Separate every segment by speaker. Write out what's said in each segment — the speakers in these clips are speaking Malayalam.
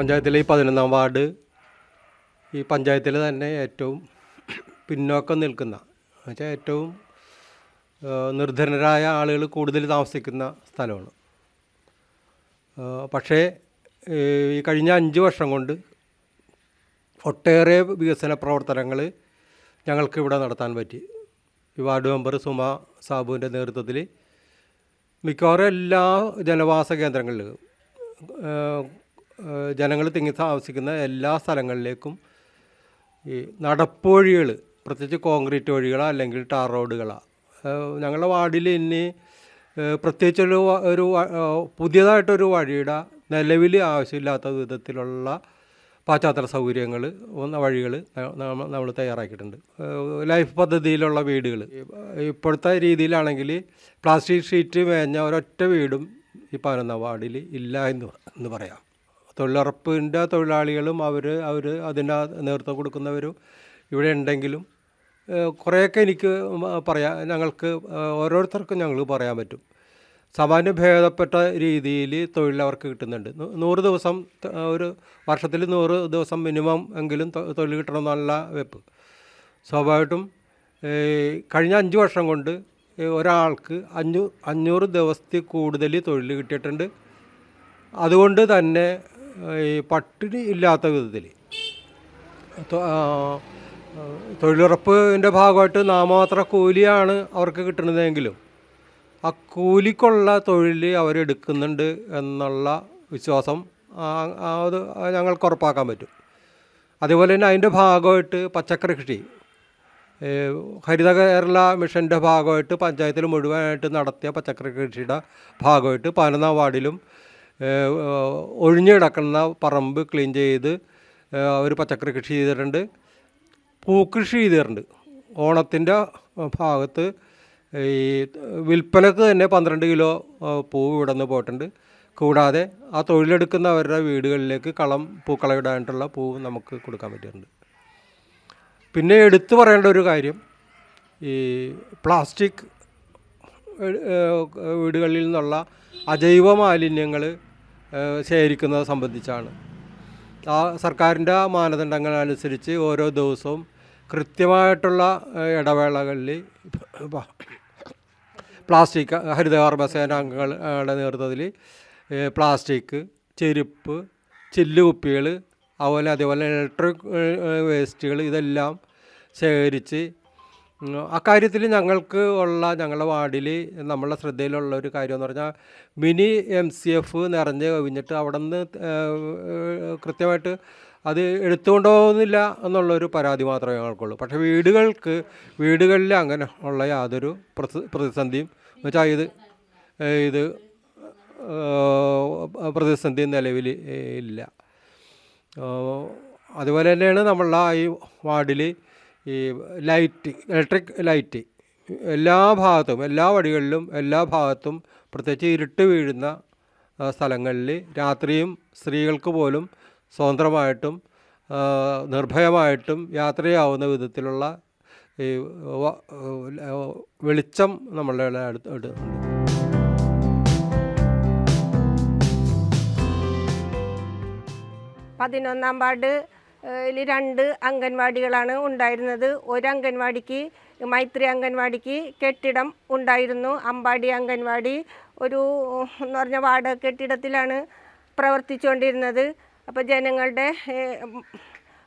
Speaker 1: ഗ്രാമപഞ്ചായത്തിലെ ഈ 11-ാം വാർഡ് ഈ പഞ്ചായത്തിൽ തന്നെ ഏറ്റവും പിന്നോക്കം നിൽക്കുന്ന എന്നുവെച്ചാൽ ഏറ്റവും നിർധനരായ ആളുകൾ കൂടുതൽ താമസിക്കുന്ന സ്ഥലമാണ്. പക്ഷേ ഈ കഴിഞ്ഞ 5 വർഷം കൊണ്ട് ഒട്ടേറെ വികസന പ്രവർത്തനങ്ങൾ ഞങ്ങൾക്കിവിടെ നടത്താൻ പറ്റി. ഈ വാർഡ് മെമ്പർ സുമ സാബുവിൻ്റെ നേതൃത്വത്തിൽ മിക്കവാറും എല്ലാ ജനവാസ കേന്ദ്രങ്ങളിലും ജനങ്ങൾ തിങ്ങി താമസിക്കുന്ന എല്ലാ സ്ഥലങ്ങളിലേക്കും ഈ നടപ്പുവഴികൾ, പ്രത്യേകിച്ച് കോൺക്രീറ്റ് വഴികളോ അല്ലെങ്കിൽ ടാർ റോഡുകളോ, ഞങ്ങളുടെ വാർഡിൽ ഇനി പ്രത്യേകിച്ചൊരു പുതിയതായിട്ടൊരു വഴിയുടെ നിലവിൽ ആവശ്യമില്ലാത്ത വിധത്തിലുള്ള പശ്ചാത്തല സൗകര്യങ്ങൾ വഴികൾ നമ്മൾ തയ്യാറാക്കിയിട്ടുണ്ട്. ലൈഫ് പദ്ധതിയിലുള്ള വീടുകൾ ഇപ്പോഴത്തെ രീതിയിലാണെങ്കിൽ പ്ലാസ്റ്റിക് ഷീറ്റ് മേഞ്ഞ ഒരൊറ്റ വീടും ഈ 11-ാം വാർഡിൽ ഇല്ല എന്ന് പറയാം. തൊഴിലുറപ്പിൻ്റെ തൊഴിലാളികളും അവർ അതിൻ്റെ നേതൃത്വം കൊടുക്കുന്നവരും ഇവിടെ ഉണ്ടെങ്കിലും കുറേയൊക്കെ എനിക്ക് ഞങ്ങൾക്ക് ഓരോരുത്തർക്കും ഞങ്ങൾ പറയാൻ പറ്റും. സാമാന്യ ഭേദപ്പെട്ട രീതിയിൽ തൊഴിൽ അവർക്ക് കിട്ടുന്നുണ്ട്. 100 ദിവസം, ഒരു വർഷത്തിൽ 100 ദിവസം മിനിമം എങ്കിലും തൊഴിൽ കിട്ടണമെന്നുള്ള വെപ്പ്. സ്വാഭാവികമായിട്ടും കഴിഞ്ഞ 5 വർഷം കൊണ്ട് ഒരാൾക്ക് 500 ദിവസത്തിൽ കൂടുതൽ തൊഴിൽ കിട്ടിയിട്ടുണ്ട്. അതുകൊണ്ട് തന്നെ ഈ പട്ടിണി ഇല്ലാത്ത വിധത്തിൽ തൊഴിലുറപ്പിൻ്റെ ഭാഗമായിട്ട് നാമമാത്ര കൂലിയാണ് അവർക്ക് കിട്ടുന്നതെങ്കിലും ആ കൂലിക്കുള്ള തൊഴിൽ അവരെടുക്കുന്നുണ്ട് എന്നുള്ള വിശ്വാസം അത് ഞങ്ങൾക്ക് ഉറപ്പാക്കാൻ പറ്റും. അതുപോലെ തന്നെ അതിൻ്റെ ഭാഗമായിട്ട് പച്ചക്കറി കൃഷി ഹരിത കേരള മിഷൻ്റെ ഭാഗമായിട്ട് പഞ്ചായത്തിൽ മുഴുവനായിട്ട് നടത്തിയ പച്ചക്കറി കൃഷിയുടെ ഭാഗമായിട്ട് 11-ാം വാർഡിലും ഒഴിഞ്ഞു കിടക്കുന്ന പറമ്പ് ക്ലീൻ ചെയ്ത് അവർ പച്ചക്കറി കൃഷി ചെയ്തിട്ടുണ്ട്. പൂക്കൃഷി ചെയ്തിട്ടുണ്ട്. ഓണത്തിൻ്റെ ഭാഗത്ത് ഈ വിൽപ്പനക്ക് തന്നെ 12 കിലോ പൂവ് ഇവിടെ നിന്ന് പോയിട്ടുണ്ട്. കൂടാതെ ആ തൊഴിലെടുക്കുന്നവരുടെ വീടുകളിലേക്ക് പൂക്കളമിടാനായിട്ടുള്ള പൂവ് നമുക്ക് കൊടുക്കാൻ പറ്റിയിട്ടുണ്ട്. പിന്നെ എടുത്തു പറയേണ്ട ഒരു കാര്യം, ഈ പ്ലാസ്റ്റിക് വീടുകളിൽ നിന്നുള്ള അജൈവ മാലിന്യങ്ങൾ ശേഖരിക്കുന്നത് സംബന്ധിച്ചാണ്. ആ സർക്കാരിൻ്റെ മാനദണ്ഡങ്ങൾ അനുസരിച്ച് ഓരോ ദിവസവും കൃത്യമായിട്ടുള്ള ഇടവേളകളിൽ പ്ലാസ്റ്റിക് ഹരിതകർമ്മസേന അംഗങ്ങളുടെ നേതൃത്വത്തിൽ പ്ലാസ്റ്റിക്, ചെരുപ്പ്, ചില്ലുകുപ്പികൾ, അതേപോലെ ഇലക്ട്രിക് വേസ്റ്റുകൾ ഇതെല്ലാം ശേഖരിച്ച് അക്കാര്യത്തിൽ ഞങ്ങളുടെ വാർഡിൽ നമ്മളുടെ ശ്രദ്ധയിലുള്ള ഒരു കാര്യം എന്ന് പറഞ്ഞാൽ മിനി MCF നിറഞ്ഞ് കവിഞ്ഞിട്ട് അവിടെ നിന്ന് കൃത്യമായിട്ട് അത് എടുത്തുകൊണ്ട് പോകുന്നില്ല എന്നുള്ളൊരു പരാതി മാത്രമേ ഞങ്ങൾക്കുള്ളൂ. പക്ഷേ വീടുകളിൽ അങ്ങനെ ഉള്ള യാതൊരു പ്രതിസന്ധിയും എന്നുവെച്ചാൽ ഇത് പ്രതിസന്ധി നിലവിൽ ഇല്ല. അതുപോലെ തന്നെയാണ് നമ്മളുടെ ഈ വാർഡിൽ ഈ ഇലക്ട്രിക് ലൈറ്റ് എല്ലാ വഴികളിലും എല്ലാ ഭാഗത്തും, പ്രത്യേകിച്ച് ഇരുട്ട് വീഴുന്ന സ്ഥലങ്ങളിൽ രാത്രിയും സ്ത്രീകൾക്ക് പോലും സ്വതന്ത്രമായിട്ടും നിർഭയമായിട്ടും യാത്ര ചെയ്യാവുന്ന വിധത്തിലുള്ള ഈ വെളിച്ചം നമ്മളുടെ അടുത്തുണ്ട്.
Speaker 2: 11-ാം വാർഡിൽ 2 അംഗൻവാടികളാണ് ഉണ്ടായിരുന്നത്. ഒരു അംഗൻവാടിക്ക്, മൈത്രി അംഗൻവാടിക്ക് കെട്ടിടം ഉണ്ടായിരുന്നു. അമ്പാടി അംഗൻവാടി എന്ന് പറഞ്ഞ വാടക കെട്ടിടത്തിലാണ് പ്രവർത്തിച്ചുകൊണ്ടിരുന്നത്. അപ്പോൾ ജനങ്ങളുടെ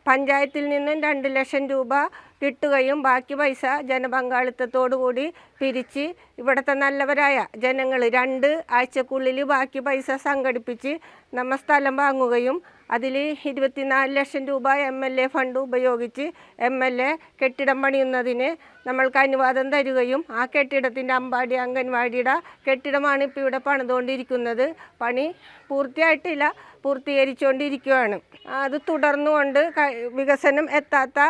Speaker 2: പഞ്ചായത്തിൽ നിന്നും 2 ലക്ഷം രൂപ കിട്ടുകയും ബാക്കി പൈസ ജനപങ്കാളിത്തത്തോടു കൂടി പിരിച്ച് ഇവിടുത്തെ നല്ലവരായ ജനങ്ങൾ 2 ആഴ്ചക്കുള്ളിൽ ബാക്കി പൈസ സംഘടിപ്പിച്ച് നമ്മൾ സ്ഥലം വാങ്ങുകയും അതിൽ 24 ലക്ഷം രൂപ MLA ഫണ്ട് ഉപയോഗിച്ച് MLA കെട്ടിടം പണിയുന്നതിന് നമ്മൾക്ക് അനുവാദം തരികയും ആ കെട്ടിടത്തിൻ്റെ അമ്പാടി അംഗൻവാടിയുടെ കെട്ടിടമാണ് ഇപ്പോൾ ഇവിടെ പണിതുകൊണ്ടിരിക്കുന്നത്. പണി പൂർത്തിയായിട്ടില്ല, പൂർത്തീകരിച്ചുകൊണ്ടിരിക്കുകയാണ്. അത് തുടർന്നുകൊണ്ട് വികസനം എത്താത്ത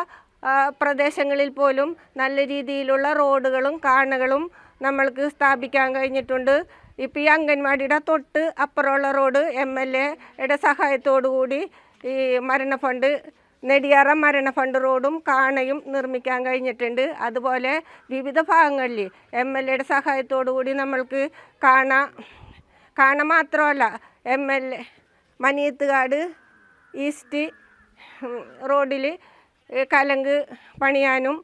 Speaker 2: പ്രദേശങ്ങളിൽ പോലും നല്ല രീതിയിലുള്ള റോഡുകളും കാണകളും നമ്മൾക്ക് സ്ഥാപിക്കാൻ കഴിഞ്ഞിട്ടുണ്ട്. ഇപ്പോൾ ഈ അംഗൻവാടിയുടെ തൊട്ട് അപ്പുറമുള്ള റോഡ് MLAയുടെ സഹായത്തോടു കൂടി ഈ നെടിയാറ മരണ ഫണ്ട് റോഡും കാണയും നിർമ്മിക്കാൻ കഴിഞ്ഞിട്ടുണ്ട്. അതുപോലെ വിവിധ ഭാഗങ്ങളിൽ MLAയുടെ സഹായത്തോടു കൂടി നമ്മൾക്ക് കാണ മാത്രമല്ല MLA മനീത്തുകാട് ഈസ്റ്റ് റോഡിൽ കലങ്ക് പണിയാനും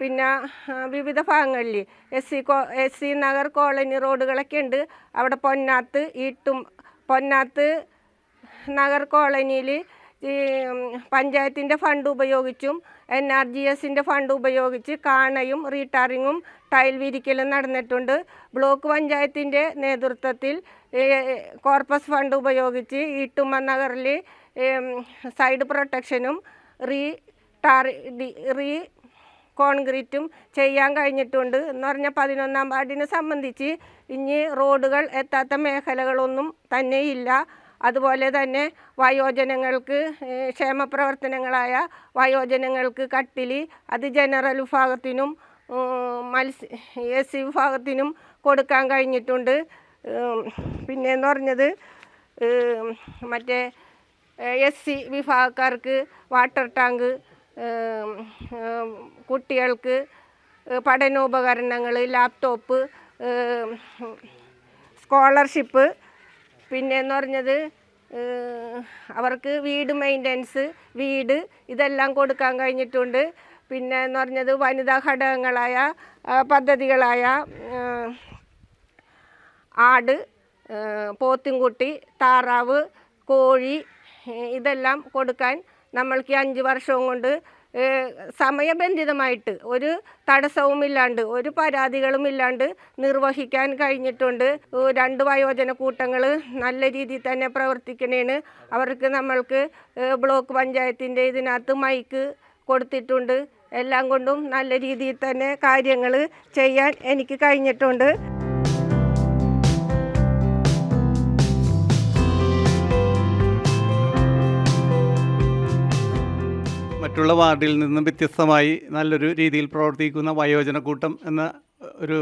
Speaker 2: പിന്നെ വിവിധ ഭാഗങ്ങളിൽ എസ് സി നഗർ കോളനി റോഡുകളൊക്കെ ഉണ്ട്. അവിടെ പൊന്നാത്ത് നഗർ കോളനിയിൽ ഈ പഞ്ചായത്തിൻ്റെ ഫണ്ട് ഉപയോഗിച്ചും NRGSൻ്റെ ഫണ്ട് ഉപയോഗിച്ച് കാണയും റീടാറിങ്ങും ടൈൽ വിരിക്കലും നടന്നിട്ടുണ്ട്. ബ്ലോക്ക് പഞ്ചായത്തിൻ്റെ നേതൃത്വത്തിൽ കോർപ്പസ് ഫണ്ട് ഉപയോഗിച്ച് ഈട്ടുമ്മ നഗറിൽ സൈഡ് പ്രൊട്ടക്ഷനും കോൺക്രീറ്റും ചെയ്യാൻ കഴിഞ്ഞിട്ടുണ്ട്. എന്ന് പറഞ്ഞാൽ 11-ാം വാർഡിനെ സംബന്ധിച്ച് ഇനി റോഡുകൾ എത്താത്ത മേഖലകളൊന്നും തന്നെയില്ല. അതുപോലെ തന്നെ വയോജനങ്ങൾക്ക് ക്ഷേമപ്രവർത്തനങ്ങളായ വയോജനങ്ങൾക്ക് കട്ടിൽ അത് ജനറൽ വിഭാഗത്തിനും SC വിഭാഗത്തിനും കൊടുക്കാൻ കഴിഞ്ഞിട്ടുണ്ട്. പിന്നെയെന്ന് പറഞ്ഞത് മറ്റേ SC വിഭാഗക്കാർക്ക് വാട്ടർ ടാങ്ക്, കുട്ടികൾക്ക് പഠനോപകരണങ്ങൾ, ലാപ്ടോപ്പ്, സ്കോളർഷിപ്പ്, പിന്നെയെന്ന് പറഞ്ഞത് അവർക്ക് വീട് മെയിൻ്റനൻസ്, വീട് ഇതെല്ലാം കൊടുക്കാൻ കഴിഞ്ഞിട്ടുണ്ട്. പിന്നെ എന്ന് പറഞ്ഞത് വനിതാ ഘടകങ്ങളായ പദ്ധതികളായ ആട്, പോത്തുംകുട്ടി, താറാവ്, കോഴി ഇതെല്ലാം കൊടുക്കാൻ നമ്മൾക്ക് 5 വർഷവും കൊണ്ട് സമയബന്ധിതമായിട്ട് ഒരു തടസ്സവുമില്ലാണ്ട് ഒരു പരാതികളുമില്ലാണ്ട് നിർവഹിക്കാൻ കഴിഞ്ഞിട്ടുണ്ട്. 2 വയോജന കൂട്ടങ്ങൾ നല്ല രീതിയിൽ തന്നെ പ്രവർത്തിക്കണേന്. അവർക്ക് നമ്മൾക്ക് ബ്ലോക്ക് പഞ്ചായത്തിൻ്റെ ഇതിനകത്ത് മൈക്ക് കൊടുത്തിട്ടുണ്ട്. എല്ലാം കൊണ്ടും നല്ല രീതിയിൽ തന്നെ കാര്യങ്ങൾ ചെയ്യാൻ എനിക്ക് കഴിഞ്ഞിട്ടുണ്ട്.
Speaker 3: മറ്റുള്ള വാർഡിൽ നിന്നും വ്യത്യസ്തമായി നല്ലൊരു രീതിയിൽ പ്രവർത്തിക്കുന്ന വയോജനക്കൂട്ടം എന്ന ഒരു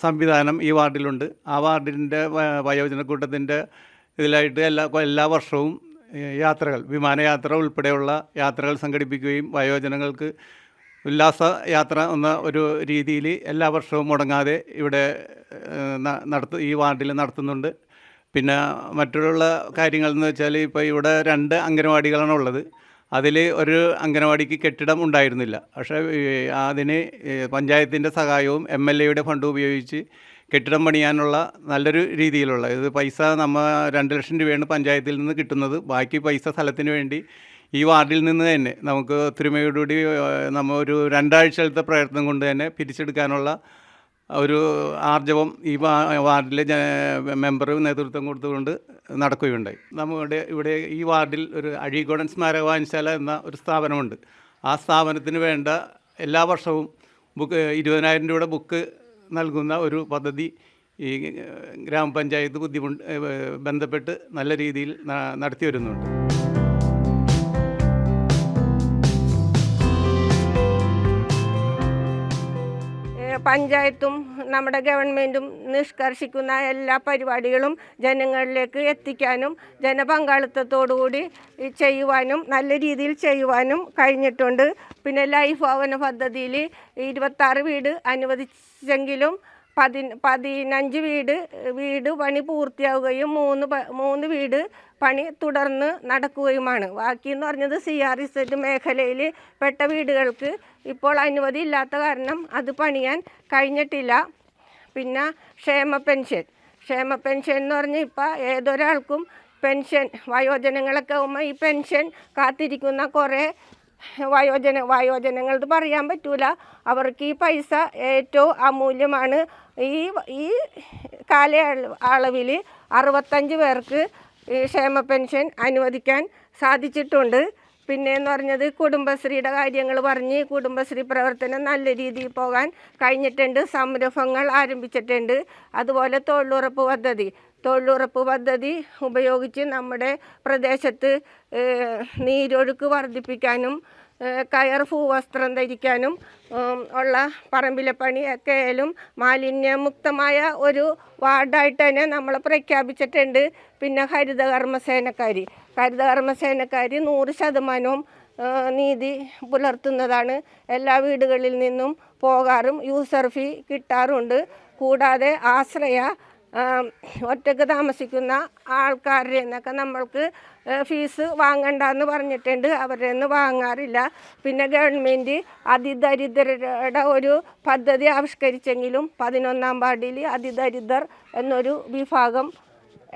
Speaker 3: സംവിധാനം ഈ വാർഡിലുണ്ട്. ആ വാർഡിൻ്റെ വയോജനക്കൂട്ടത്തിൻ്റെ ഇതിലായിട്ട് എല്ലാ വർഷവും യാത്രകൾ, വിമാനയാത്ര ഉൾപ്പെടെയുള്ള യാത്രകൾ സംഘടിപ്പിക്കുകയും വയോജനങ്ങൾക്ക് ഉല്ലാസ യാത്ര എന്ന ഒരു രീതിയിൽ എല്ലാ വർഷവും മുടങ്ങാതെ ഇവിടെ ഈ വാർഡിൽ നടത്തുന്നുണ്ട്. പിന്നെ മറ്റുള്ള കാര്യങ്ങൾ എന്ന് വെച്ചാൽ ഇപ്പോൾ ഇവിടെ 2 അംഗനവാടികളാണ് ഉള്ളത്. അതിൽ ഒരു അംഗനവാടിക്ക് കെട്ടിടം ഉണ്ടായിരുന്നില്ല. പക്ഷേ അതിന് പഞ്ചായത്തിൻ്റെ സഹായവും MLAയുടെ ഫണ്ട് ഉപയോഗിച്ച് കെട്ടിടം പണിയാനുള്ള നല്ലൊരു രീതിയിലുള്ള ഇത് പൈസ 2 ലക്ഷം രൂപയാണ് പഞ്ചായത്തിൽ നിന്ന് കിട്ടുന്നത്. ബാക്കി പൈസ സ്ഥലത്തിന് വേണ്ടി ഈ വാർഡിൽ നിന്ന് തന്നെ നമുക്ക് ഒത്തൊരുമയോടുകൂടി നമ്മൾ ഒരു 2 ആഴ്ചത്തെ പ്രയത്നം കൊണ്ട് തന്നെ പിരിച്ചെടുക്കാനുള്ള ഒരു ആർജവം ഈ വാർഡിലെ മെമ്പർ നേതൃത്വം കൊടുത്തുകൊണ്ട് നടക്കുകയുണ്ടായി. നമ്മുടെ ഇവിടെ ഈ വാർഡിൽ ഒരു അഴീക്കോടൻ സ്മാരക വായനശാല എന്ന ഒരു സ്ഥാപനമുണ്ട്. ആ സ്ഥാപനത്തിന് വേണ്ട എല്ലാ വർഷവും 20,000 രൂപയുടെ ബുക്ക് നൽകുന്ന ഒരു പദ്ധതി ഈ ഗ്രാമപഞ്ചായത്ത് ബന്ധപ്പെട്ട് നല്ല രീതിയിൽ നടത്തി വരുന്നുണ്ട്.
Speaker 2: പഞ്ചായത്തും നമ്മുടെ ഗവൺമെൻറ്റും നിഷ്കർഷിക്കുന്ന എല്ലാ പരിപാടികളും ജനങ്ങളിലേക്ക് എത്തിക്കാനും ജനപങ്കാളിത്തത്തോടുകൂടി ചെയ്യുവാനും നല്ല രീതിയിൽ ചെയ്യുവാനും കഴിഞ്ഞിട്ടുണ്ട്. പിന്നെ ലൈഫ് ഭവന പദ്ധതിയിൽ 26 വീട് അനുവദിച്ചെങ്കിലും 15 വീട് പണി പൂർത്തിയാവുകയും 3 വീട് പണി തുടർന്ന് നടക്കുകയുമാണ്. ബാക്കിയെന്ന് പറഞ്ഞത് CRZ മേഖലയിൽ പെട്ട വീടുകൾക്ക് ഇപ്പോൾ അനുമതി ഇല്ലാത്ത കാരണം അത് പണിയാൻ കഴിഞ്ഞിട്ടില്ല. പിന്നെ ക്ഷേമ പെൻഷൻ എന്ന് പറഞ്ഞാൽ ഇപ്പോൾ ഏതൊരാൾക്കും പെൻഷൻ വയോജനങ്ങളൊക്കെ ആകുമ്പോൾ ഈ പെൻഷൻ കാത്തിരിക്കുന്ന കുറേ വയോജനങ്ങളത് പറയാൻ പറ്റൂല. അവർക്ക് ഈ പൈസ ഏറ്റവും അമൂല്യമാണ്. ഈ കാലയളവിൽ 65 പേർക്ക് ഈ ക്ഷേമ പെൻഷൻ അനുവദിക്കാൻ സാധിച്ചിട്ടുണ്ട്. പിന്നെയെന്ന് പറഞ്ഞത് കുടുംബശ്രീയുടെ കാര്യങ്ങൾ പറഞ്ഞ് കുടുംബശ്രീ പ്രവർത്തനം നല്ല രീതിയിൽ പോകാൻ കഴിഞ്ഞിട്ടുണ്ട്. സംരംഭങ്ങൾ ആരംഭിച്ചിട്ടുണ്ട്. അതുപോലെ തൊഴിലുറപ്പ് പദ്ധതി ഉപയോഗിച്ച് നമ്മുടെ പ്രദേശത്ത് നീരൊഴുക്ക് വർദ്ധിപ്പിക്കാനും കയർ ഭൂവസ്ത്രം ധരിക്കാനും ഉള്ള പറമ്പിലെ പണിയൊക്കെ ആയാലും മാലിന്യമുക്തമായ ഒരു വാർഡായിട്ട് തന്നെ നമ്മൾ പ്രഖ്യാപിച്ചിട്ടുണ്ട്. പിന്നെ ഹരിതകർമ്മസേനക്കാർ 100% നീതി പുലർത്തുന്നതാണ്. എല്ലാ വീടുകളിൽ നിന്നും പോകാറും യൂസർ ഫീ കിട്ടാറുണ്ട്. കൂടാതെ ആശ്രയ ഒറ്റക്ക് താമസിക്കുന്ന ആൾക്കാരുടെ നിന്നൊക്കെ നമ്മൾക്ക് ഫീസ് വാങ്ങണ്ടെന്ന് പറഞ്ഞിട്ടുണ്ട്. അവരുടെ നിന്ന് വാങ്ങാറില്ല. പിന്നെ ഗവൺമെൻറ് അതിദരിദ്രരുടെ ഒരു പദ്ധതി ആവിഷ്കരിച്ചെങ്കിലും 11ാം വാർഡിൽ അതിദരിദ്രർ എന്നൊരു വിഭാഗം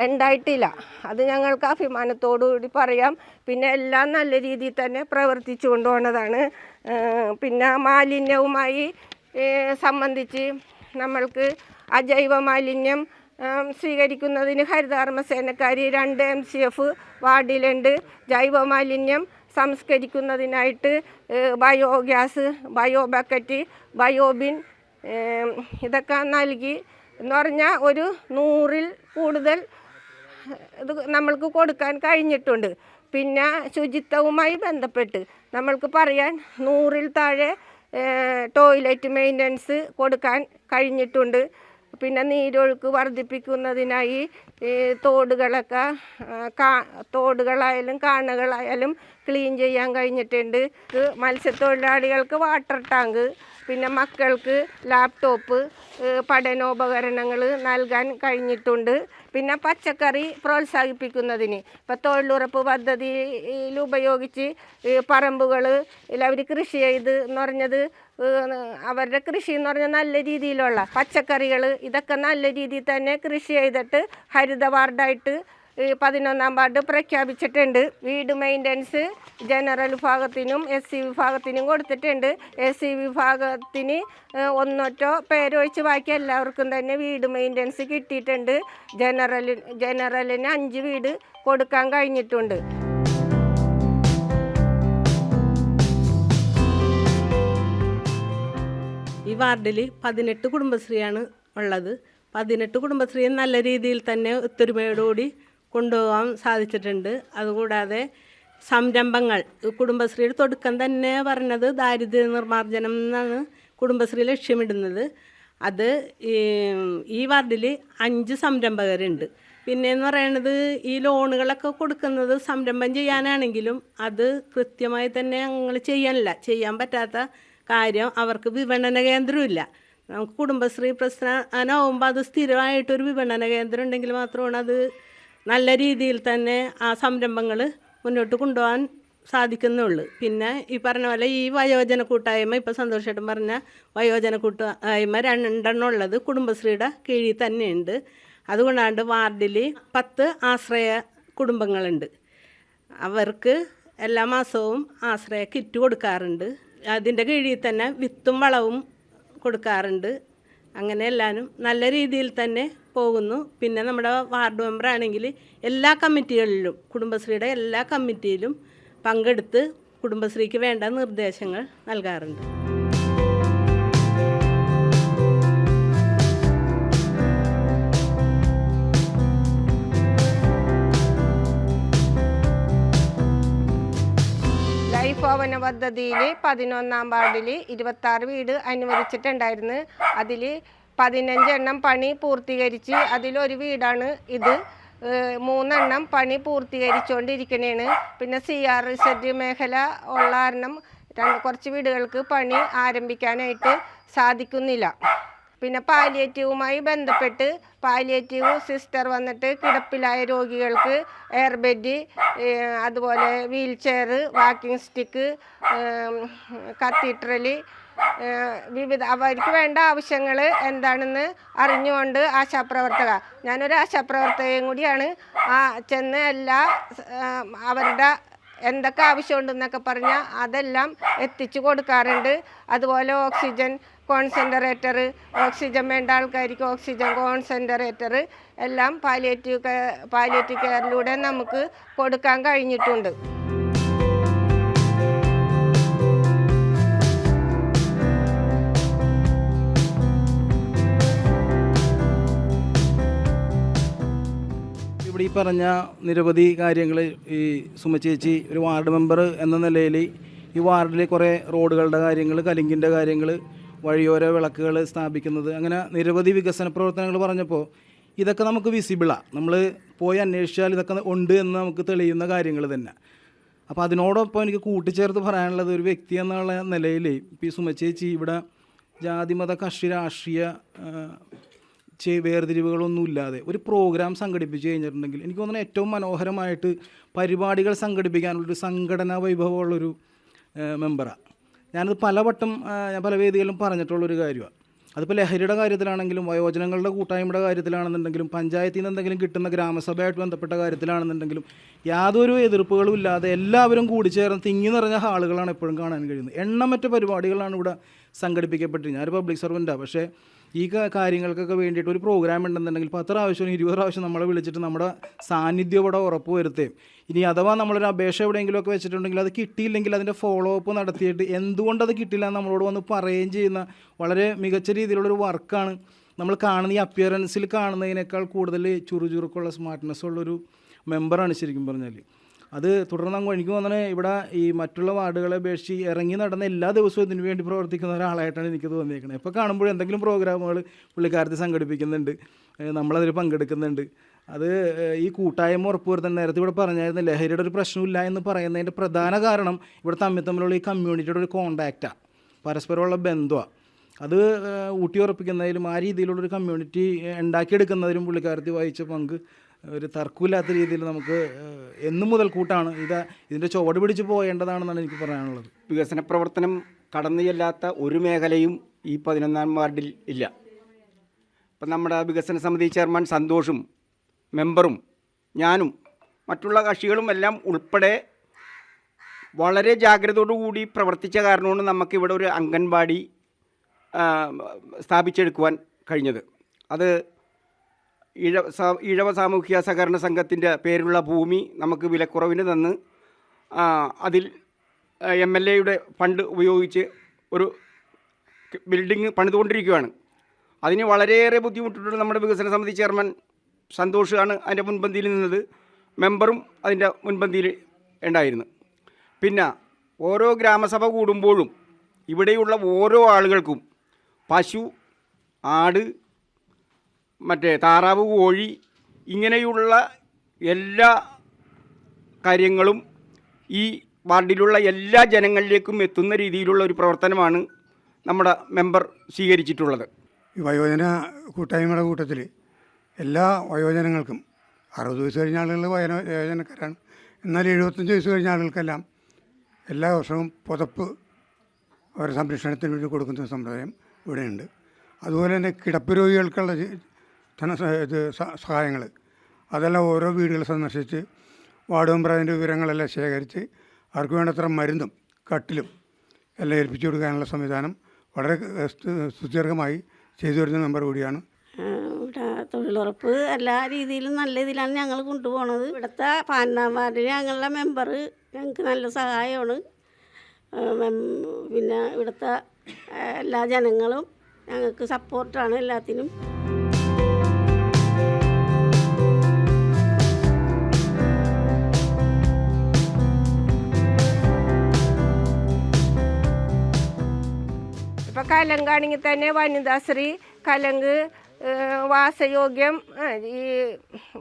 Speaker 2: ഉണ്ടായിട്ടില്ല. അത് ഞങ്ങൾക്ക് അഭിമാനത്തോടുകൂടി പറയാം. പിന്നെ എല്ലാം നല്ല രീതിയിൽ തന്നെ പ്രവർത്തിച്ചു കൊണ്ടുപോകുന്നതാണ്. പിന്നെ മാലിന്യവുമായി സംബന്ധിച്ച് നമ്മൾക്ക് അജൈവ മാലിന്യം സ്വീകരിക്കുന്നതിന് ഹരിതകർമ്മസേനക്കാർ 2 MCF വാർഡിലുണ്ട്. ജൈവ മാലിന്യം സംസ്കരിക്കുന്നതിനായിട്ട് ബയോഗ്യാസ്, ബയോ ബക്കറ്റ്, ബയോബിൻ ഇതൊക്കെ നൽകി എന്ന് പറഞ്ഞാൽ ഒരു 100ൽ കൂടുതൽ ഇത് നമ്മൾക്ക് കൊടുക്കാൻ കഴിഞ്ഞിട്ടുണ്ട്. പിന്നെ ശുചിത്വവുമായി ബന്ധപ്പെട്ട് നമ്മൾക്ക് പറയാൻ 100ൽ താഴെ ടോയ്ലറ്റ് മെയിൻ്റനൻസ് കൊടുക്കാൻ കഴിഞ്ഞിട്ടുണ്ട്. പിന്നെ നീരൊഴുക്ക് വർദ്ധിപ്പിക്കുന്നതിനായി തോടുകളൊക്കെ തോടുകളായാലും കാണകളായാലും ക്ലീൻ ചെയ്യാൻ കഴിഞ്ഞിട്ടുണ്ട്. മത്സ്യത്തൊഴിലാളികൾക്ക് വാട്ടർ ടാങ്ക്, പിന്നെ മക്കൾക്ക് ലാപ്ടോപ്പ്, പഠനോപകരണങ്ങൾ നൽകാൻ കഴിഞ്ഞിട്ടുണ്ട്. പിന്നെ പച്ചക്കറി പ്രോത്സാഹിപ്പിക്കുന്നതിന് ഇപ്പോൾ തൊഴിലുറപ്പ് പദ്ധതിയിൽ ഉപയോഗിച്ച് പറമ്പുകൾ അവർ കൃഷി ചെയ്ത് എന്ന് പറഞ്ഞത് അവരുടെ കൃഷി എന്ന് പറഞ്ഞാൽ നല്ല രീതിയിലുള്ള പച്ചക്കറികൾ ഇതൊക്കെ നല്ല രീതിയിൽ തന്നെ കൃഷി ചെയ്തിട്ട് ഹരിത വാർഡായിട്ട് 11ാം വാർഡ് പ്രഖ്യാപിച്ചിട്ടുണ്ട്. വീട് മെയിൻ്റനൻസ് ജനറൽ വിഭാഗത്തിനും SC വിഭാഗത്തിനും കൊടുത്തിട്ടുണ്ട്. SC വിഭാഗത്തിന് ഒന്നൊറ്റോ പേരൊഴിച്ച് ബാക്കി എല്ലാവർക്കും തന്നെ വീട് മെയിൻ്റനൻസ് കിട്ടിയിട്ടുണ്ട്. ജനറലിന് 5 വീട് കൊടുക്കാൻ കഴിഞ്ഞിട്ടുണ്ട്.
Speaker 4: ഈ വാർഡിൽ 18 കുടുംബശ്രീയാണ് ഉള്ളത്. 18 കുടുംബശ്രീയെ നല്ല രീതിയിൽ തന്നെ ഒത്തൊരുമയോടുകൂടി കൊണ്ടുപോകാൻ സാധിച്ചിട്ടുണ്ട്. അതുകൂടാതെ സംരംഭങ്ങൾ കുടുംബശ്രീയുടെ തുടക്കം തന്നെ പറഞ്ഞത് ദാരിദ്ര്യ നിർമ്മാർജ്ജനം എന്നാണ് കുടുംബശ്രീ ലക്ഷ്യമിടുന്നത്. അത് ഈ വാർഡിൽ 5 സംരംഭകരുണ്ട്. പിന്നെയെന്ന് പറയുന്നത് ഈ ലോണുകളൊക്കെ കൊടുക്കുന്നത് സംരംഭം ചെയ്യാനാണെങ്കിലും അത് കൃത്യമായി തന്നെ ഞങ്ങൾ ചെയ്യാൻ പറ്റാത്ത കാര്യം അവർക്ക് വിപണന കേന്ദ്രമില്ല. നമുക്ക് കുടുംബശ്രീ പ്രസ്ഥാനമാകുമ്പോൾ അത് സ്ഥിരമായിട്ടൊരു വിപണന കേന്ദ്രം ഉണ്ടെങ്കിൽ മാത്രമാണ് അത് നല്ല രീതിയിൽ തന്നെ ആ സംരംഭങ്ങൾ മുന്നോട്ട് കൊണ്ടുപോകാൻ സാധിക്കുന്നുള്ളൂ. പിന്നെ ഈ പറഞ്ഞ പോലെ ഈ വയോജന കൂട്ടായ്മ ഇപ്പോൾ സന്തോഷമായിട്ടും പറഞ്ഞ വയോജന കൂട്ടായ്മ 2 ഉള്ളത് കുടുംബശ്രീയുടെ കീഴിൽ തന്നെയുണ്ട്. അതുകൊണ്ടാണ്ട് വാർഡിൽ 10 ആശ്രയ കുടുംബങ്ങളുണ്ട്. അവർക്ക് എല്ലാ മാസവും ആശ്രയ കിറ്റ് കൊടുക്കാറുണ്ട്. അതിൻ്റെ കീഴിൽ തന്നെ വിത്തും വളവും കൊടുക്കാറുണ്ട്. അങ്ങനെ എല്ലാവരും നല്ല രീതിയിൽ തന്നെ പോകുന്നു. പിന്നെ നമ്മുടെ വാർഡ് മെമ്പറാണെങ്കിൽ എല്ലാ കമ്മിറ്റികളിലും കുടുംബശ്രീയുടെ എല്ലാ കമ്മിറ്റിയിലും പങ്കെടുത്ത് കുടുംബശ്രീക്ക് വേണ്ട നിർദ്ദേശങ്ങൾ നൽകാറുണ്ട്.
Speaker 2: ലൈഫ് ഭവന പദ്ധതിയിൽ 11ാം വാർഡിൽ 26 വീട് അനുവദിച്ചിട്ടുണ്ടായിരുന്നു. അതിൽ 15 എണ്ണം പണി പൂർത്തീകരിച്ച് അതിലൊരു വീടാണ് ഇത്. 3 എണ്ണം പണി പൂർത്തീകരിച്ചുകൊണ്ടിരിക്കണേണ്. പിന്നെ CRZ മേഖല ഉള്ള കാരണം കുറച്ച് വീടുകൾക്ക് പണി ആരംഭിക്കാനായിട്ട് സാധിക്കുന്നില്ല. പിന്നെ പാലിയേറ്റീവുമായി ബന്ധപ്പെട്ട് പാലിയേറ്റീവ് സിസ്റ്റർ വന്നിട്ട് കിടപ്പിലായ രോഗികൾക്ക് എയർ ബെഡ്, അതുപോലെ wheel chair, walking stick, cathedral, വിവിധ അവർക്ക് വേണ്ട ആവശ്യങ്ങൾ എന്താണെന്ന് അറിഞ്ഞുകൊണ്ട് ഞാനൊരു ആശാപ്രവർത്തകയും കൂടിയാണ്. ചെന്ന് എല്ലാ അവരുടെ എന്തൊക്കെ ആവശ്യമുണ്ടെന്നൊക്കെ പറഞ്ഞാൽ അതെല്ലാം എത്തിച്ചു കൊടുക്കാറുണ്ട്. അതുപോലെ ഓക്സിജൻ കോൺസെൻട്രേറ്റർ, ഓക്സിജൻ വേണ്ട ആൾക്കാർക്ക് ഓക്സിജൻ കോൺസെൻട്രേറ്റർ എല്ലാം പാലിയേറ്റീവ് കെയറിലൂടെ നമുക്ക് കൊടുക്കാൻ കഴിഞ്ഞിട്ടുണ്ട്.
Speaker 5: ഇവിടെ ഈ പറഞ്ഞ നിരവധി കാര്യങ്ങൾ ഈ സുമചേച്ചി ഒരു വാർഡ് മെമ്പർ എന്ന നിലയിൽ ഈ വാർഡിലെ കുറേ റോഡുകളുടെ കാര്യങ്ങൾ, കലിങ്കിൻ്റെ കാര്യങ്ങൾ, വഴിയോര വിളക്കുകൾ സ്ഥാപിക്കുന്നത്, അങ്ങനെ നിരവധി വികസന പ്രവർത്തനങ്ങൾ പറഞ്ഞപ്പോൾ ഇതൊക്കെ നമുക്ക് വിസിബിളാണ്. നമ്മൾ പോയി അന്വേഷിച്ചാൽ ഇതൊക്കെ ഉണ്ട് എന്ന് നമുക്ക് തെളിയുന്ന കാര്യങ്ങൾ തന്നെ. അപ്പോൾ അതിനോടൊപ്പം എനിക്ക് കൂട്ടിച്ചേർത്ത് പറയാനുള്ളത് ഒരു വ്യക്തി എന്നുള്ള നിലയിൽ ഇപ്പോൾ ഈ സുമചേച്ചി ഇവിടെ ജാതിമത കക്ഷി രാഷ്ട്രീയ വേർതിരിവുകളൊന്നും ഇല്ലാതെ ഒരു പ്രോഗ്രാം സംഘടിപ്പിച്ച് കഴിഞ്ഞിട്ടുണ്ടെങ്കിൽ എനിക്ക് തോന്നുന്നു ഏറ്റവും മനോഹരമായിട്ട് പരിപാടികൾ സംഘടിപ്പിക്കാനുള്ളൊരു സംഘടനാ വൈഭവമുള്ളൊരു മെമ്പറാണ്. ഞാനത് പലവട്ടം ഞാൻ പല വേദികളിലും പറഞ്ഞിട്ടുള്ളൊരു കാര്യമാണ്. അതിപ്പോൾ ലഹരിയുടെ കാര്യത്തിലാണെങ്കിലും വയോജനങ്ങളുടെ കൂട്ടായ്മയുടെ കാര്യത്തിലാണെന്നുണ്ടെങ്കിലും പഞ്ചായത്തിൽ നിന്ന് എന്തെങ്കിലും കിട്ടുന്ന ഗ്രാമസഭയായിട്ട് ബന്ധപ്പെട്ട കാര്യത്തിലാണെന്നുണ്ടെങ്കിലും യാതൊരു എതിർപ്പുകളും ഇല്ലാതെ എല്ലാവരും കൂടിച്ചേർന്ന് തിങ്ങി നിറഞ്ഞ ഹാളുകളാണ് എപ്പോഴും കാണാൻ കഴിയുന്നത്. എണ്ണമറ്റ പരിപാടികളാണ് ഇവിടെ സംഘടിപ്പിക്കപ്പെട്ടത്. ഞാനൊരു പബ്ലിക് സർവൻ്റാണ്, പക്ഷേ ഈ കാര്യങ്ങൾക്കൊക്കെ വേണ്ടിയിട്ട് ഒരു പ്രോഗ്രാം ഉണ്ടെന്നുണ്ടെങ്കിൽ 10 പ്രാവശ്യം 20 പ്രാവശ്യം നമ്മളെ വിളിച്ചിട്ട് നമ്മുടെ സാന്നിധ്യം ഇവിടെ ഉറപ്പ് വരുത്തുകയും ഇനി അഥവാ നമ്മളൊരു അപേക്ഷ എവിടെയെങ്കിലുമൊക്കെ വെച്ചിട്ടുണ്ടെങ്കിൽ അത് കിട്ടിയില്ലെങ്കിൽ അതിൻ്റെ ഫോളോ അപ്പ് നടത്തിയിട്ട് എന്തുകൊണ്ടത് കിട്ടില്ല എന്ന് നമ്മളോട് വന്ന് പറയുകയും ചെയ്യുന്ന വളരെ മികച്ച രീതിയിലുള്ളൊരു വർക്കാണ് നമ്മൾ കാണുന്ന. ഈ അപ്പിയറൻസിൽ കാണുന്നതിനേക്കാൾ കൂടുതൽ ചുറുചുറുക്കുള്ള സ്മാർട്ട്നെസ് ഉള്ളൊരു മെമ്പറാണ് ശരിക്കും പറഞ്ഞാൽ. അത് തുടർന്ന് എനിക്ക് തോന്നുന്നത് ഇവിടെ ഈ മറ്റുള്ള വാർഡുകളെ അപേക്ഷിച്ച് ഇറങ്ങി നടന്ന എല്ലാ ദിവസവും ഇതിനു വേണ്ടി പ്രവർത്തിക്കുന്ന ഒരാളായിട്ടാണ് എനിക്ക് തോന്നിയേക്കുന്നത്. ഇപ്പോൾ കാണുമ്പോൾ എന്തെങ്കിലും പ്രോഗ്രാമുകൾ പുള്ളിക്കാരത്തി സംഘടിപ്പിക്കുന്നുണ്ട്, നമ്മളതിൽ പങ്കെടുക്കുന്നുണ്ട്. അത് ഈ കൂട്ടായ്മ ഉറപ്പുവരുത്താൻ നേരത്തെ ഇവിടെ പറഞ്ഞായിരുന്നു ലഹരിയുടെ ഒരു പ്രശ്നമില്ല എന്ന് പറയുന്നതിൻ്റെ പ്രധാന കാരണം ഇവിടെ തമ്മിലുള്ള ഈ കമ്മ്യൂണിറ്റിയുടെ ഒരു കോണ്ടാക്റ്റാണ്, പരസ്പരമുള്ള ബന്ധമാണ്. അത് ഊട്ടിയുറപ്പിക്കുന്നതിലും ആ രീതിയിലുള്ളൊരു കമ്മ്യൂണിറ്റി ഉണ്ടാക്കിയെടുക്കുന്നതിലും പുള്ളിക്കാരത്തി വഹിച്ച പങ്ക് ഒരു തർക്കമില്ലാത്ത രീതിയിൽ നമുക്ക് എന്നും മുതൽ കൂട്ടാണ്. ഇതിൻ്റെ ചുവട് പിടിച്ച് പോകേണ്ടതാണെന്നാണ് എനിക്ക് പറയാനുള്ളത്.
Speaker 6: വികസന പ്രവർത്തനം കടന്നു ചെല്ലാത്ത ഒരു മേഖലയും ഈ 11-ാം വാർഡിൽ ഇല്ല. ഇപ്പം നമ്മുടെ വികസന സമിതി ചെയർമാൻ സന്തോഷും മെമ്പറും ഞാനും മറ്റുള്ള കക്ഷികളും എല്ലാം ഉൾപ്പെടെ വളരെ ജാഗ്രതയോടുകൂടി പ്രവർത്തിച്ച കാരണമാണ് നമുക്കിവിടെ ഒരു അംഗൻവാടി സ്ഥാപിച്ചെടുക്കുവാൻ കഴിഞ്ഞത്. അത് ഈഴവ സാമൂഹിക സഹകരണ സംഘത്തിൻ്റെ പേരിലുള്ള ഭൂമി നമുക്ക് വിലക്കുറവിന് തന്ന് അതിൽ MLAയുടെ ഫണ്ട് ഉപയോഗിച്ച് ഒരു ബിൽഡിംഗ് പണിതുകൊണ്ടിരിക്കുകയാണ്. അതിന് വളരെയേറെ ബുദ്ധിമുട്ടിട്ടുണ്ട്. നമ്മുടെ വികസന സമിതി ചെയർമാൻ സന്തോഷാണ് അതിൻ്റെ മുൻപന്തിയിൽ നിന്നത്, മെമ്പറും അതിൻ്റെ മുൻപന്തിയിൽ ഉണ്ടായിരുന്നു. പിന്നെ ഓരോ ഗ്രാമസഭ കൂടുമ്പോഴും ഇവിടെയുള്ള ഓരോ ആളുകൾക്കും പശു, ആട്, മറ്റേ താറാവ്, കോഴി ഇങ്ങനെയുള്ള എല്ലാ കാര്യങ്ങളും ഈ വാർഡിലുള്ള എല്ലാ ജനങ്ങളിലേക്കും എത്തുന്ന രീതിയിലുള്ള ഒരു പ്രവർത്തനമാണ് നമ്മുടെ മെമ്പർ സ്വീകരിച്ചിട്ടുള്ളത്.
Speaker 7: ഈ വയോജന കൂട്ടായ്മയുടെ കൂട്ടത്തിൽ എല്ലാ വയോജനങ്ങൾക്കും 60 വയസ്സ് കഴിഞ്ഞ ആളുകൾ വയോജനക്കാരാണ്. എന്നാൽ 75 വയസ്സ് കഴിഞ്ഞ ആളുകൾക്കെല്ലാം എല്ലാ വർഷവും പുതപ്പ് അവരുടെ സംരക്ഷണത്തിന് വേണ്ടി കൊടുക്കുന്ന സമ്പ്രദായം ഇവിടെയുണ്ട്. അതുപോലെ തന്നെ കിടപ്പ് രോഗികൾക്കുള്ള സഹായങ്ങൾ അതെല്ലാം ഓരോ വീടുകൾ സന്ദർശിച്ച് വാർഡ് മെമ്പർ അതിൻ്റെ വിവരങ്ങളെല്ലാം ശേഖരിച്ച് അവർക്ക് വേണ്ടത്ര മരുന്നും കട്ടിലും എല്ലാം ഏൽപ്പിച്ചു കൊടുക്കാനുള്ള സംവിധാനം വളരെ സുദീർഘമായി ചെയ്തു വരുന്ന മെമ്പർ കൂടിയാണ്.
Speaker 8: ഇവിടെ തൊഴിലുറപ്പ് എല്ലാ രീതിയിലും നല്ല ഇതിലാണ് ഞങ്ങൾ കൊണ്ടുപോകുന്നത്. ഇവിടുത്തെ 12-ാം വാർഡിൽ ഞങ്ങളുടെ മെമ്പർ ഞങ്ങൾക്ക് നല്ല സഹായമാണ്. പിന്നെ ഇവിടുത്തെ എല്ലാ ജനങ്ങളും ഞങ്ങൾക്ക് സപ്പോർട്ടാണ് എല്ലാത്തിനും.
Speaker 2: ഇപ്പം കലങ്കാണെങ്കിൽ തന്നെ വനിതാശ്രീ കലങ്ക് വാസയോഗ്യം, ഈ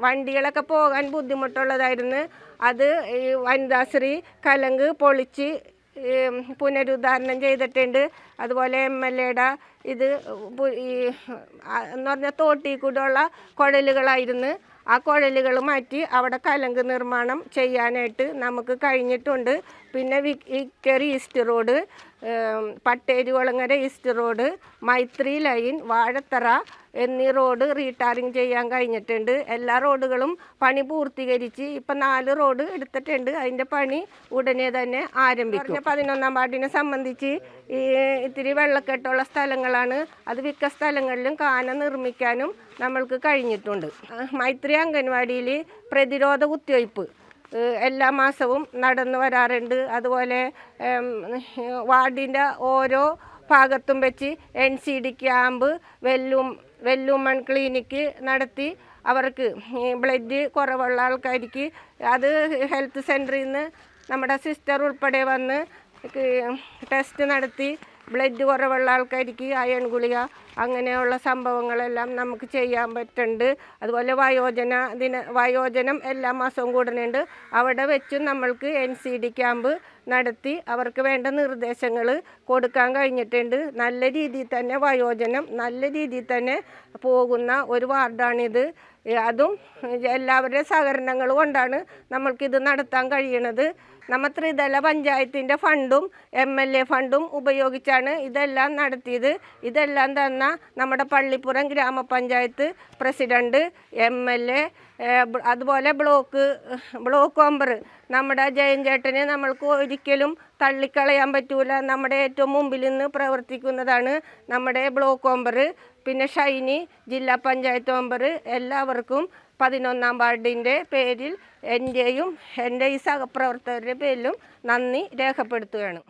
Speaker 2: വണ്ടികളൊക്കെ പോകാൻ ബുദ്ധിമുട്ടുള്ളതായിരുന്നു. അത് ഈ വനിതാശ്രീ കലങ്ക് പൊളിച്ച് പുനരുദ്ധാരണം ചെയ്തിട്ടുണ്ട്. അതുപോലെ MLAയുടെ ഇത് ഈ എന്ന് പറഞ്ഞാൽ തോട്ടിൽ കൂടെയുള്ള കുഴലുകളായിരുന്നു. ആ കുഴലുകൾ മാറ്റി അവിടെ കലങ്ക് നിർമ്മാണം ചെയ്യാനായിട്ട് നമുക്ക് കഴിഞ്ഞിട്ടുണ്ട്. പിന്നെ ഇക്കറി ഈസ്റ്റ് റോഡ്, പട്ടേരികുളങ്ങര ഈസ്റ്റ് റോഡ്, മൈത്രി ലൈൻ, വാഴത്തറ എന്നീ റോഡ് റീടാറിങ് ചെയ്യാൻ കഴിഞ്ഞിട്ടുണ്ട്. എല്ലാ റോഡുകളും പണി പൂർത്തീകരിച്ച് ഇപ്പം 4 റോഡ് എടുത്തിട്ടുണ്ട്. അതിൻ്റെ പണി ഉടനെ തന്നെ ആരംഭിക്കും. 11-ാം വാർഡിനെ സംബന്ധിച്ച് ഈ ഇത്തിരി വെള്ളക്കെട്ടുള്ള സ്ഥലങ്ങളാണ്. അത് മിക്ക സ്ഥലങ്ങളിലും കാന നിർമ്മിക്കാനും നമ്മൾക്ക് കഴിഞ്ഞിട്ടുണ്ട്. മൈത്രി അംഗൻവാടിയിൽ പ്രതിരോധ കുത്തിവയ്പ്പ് എല്ലാ മാസവും നടന്നു വരാറുണ്ട്. അതുപോലെ വാർഡിൻ്റെ ഓരോ ഭാഗത്തും വെച്ച് NCD ക്യാമ്പ്, വെല്ലുമൺ ക്ലിനിക്ക് നടത്തി അവർക്ക് ബ്ലഡ് കുറവുള്ള ആൾക്കാർക്ക് അത് ഹെൽത്ത് സെൻറ്ററിൽ നിന്ന് നമ്മുടെ സിസ്റ്റർ ഉൾപ്പെടെ വന്ന് ടെസ്റ്റ് നടത്തി ബ്ലഡ് കുറവുള്ള ആൾക്കാർക്ക് അയൺ ഗുളിക അങ്ങനെയുള്ള സംഭവങ്ങളെല്ലാം നമുക്ക് ചെയ്യാൻ പറ്റുന്നുണ്ട്. അതുപോലെ വയോജനം എല്ലാ മാസവും കൂടുന്നുണ്ട്. അവിടെ വെച്ചും നമ്മൾക്ക് NCD ക്യാമ്പ് നടത്തി അവർക്ക് വേണ്ട നിർദ്ദേശങ്ങൾ കൊടുക്കാൻ കഴിഞ്ഞിട്ടുണ്ട്. നല്ല രീതിയിൽ തന്നെ വയോജനം നല്ല രീതിയിൽ തന്നെ പോകുന്ന ഒരു വാർഡാണിത്. അതും എല്ലാവരുടെ സഹകരണങ്ങൾ കൊണ്ടാണ് നമ്മൾക്കിത് നടത്താൻ കഴിയണത്. നമ്മൾ ത്രിതല പഞ്ചായത്തിൻ്റെ ഫണ്ടും MLA ഫണ്ടും ഉപയോഗിച്ചാണ് ഇതെല്ലാം നടത്തിയത്. ഇതെല്ലാം തന്ന നമ്മുടെ പള്ളിപ്പുറം ഗ്രാമപഞ്ചായത്ത് പ്രസിഡന്റ്, MLA, അതുപോലെ ബ്ലോക്ക് മെമ്പർ നമ്മുടെ ജയൻ ചേട്ടനെ നമ്മൾക്ക് ഒരിക്കലും തള്ളിക്കളയാൻ പറ്റൂല. നമ്മുടെ ഏറ്റവും മുമ്പിൽ നിന്ന് പ്രവർത്തിക്കുന്നതാണ് നമ്മുടെ ബ്ലോക്ക് മെമ്പർ. പിന്നെ ഷൈനി ജില്ലാ പഞ്ചായത്ത് മെമ്പർ. എല്ലാവർക്കും 11-ാം വാർഡിൻ്റെ പേരിൽ എൻ്റെയും എൻ്റെ ഈ സഹപ്രവർത്തകരുടെ പേരിലും നന്ദി രേഖപ്പെടുത്തുകയാണ്.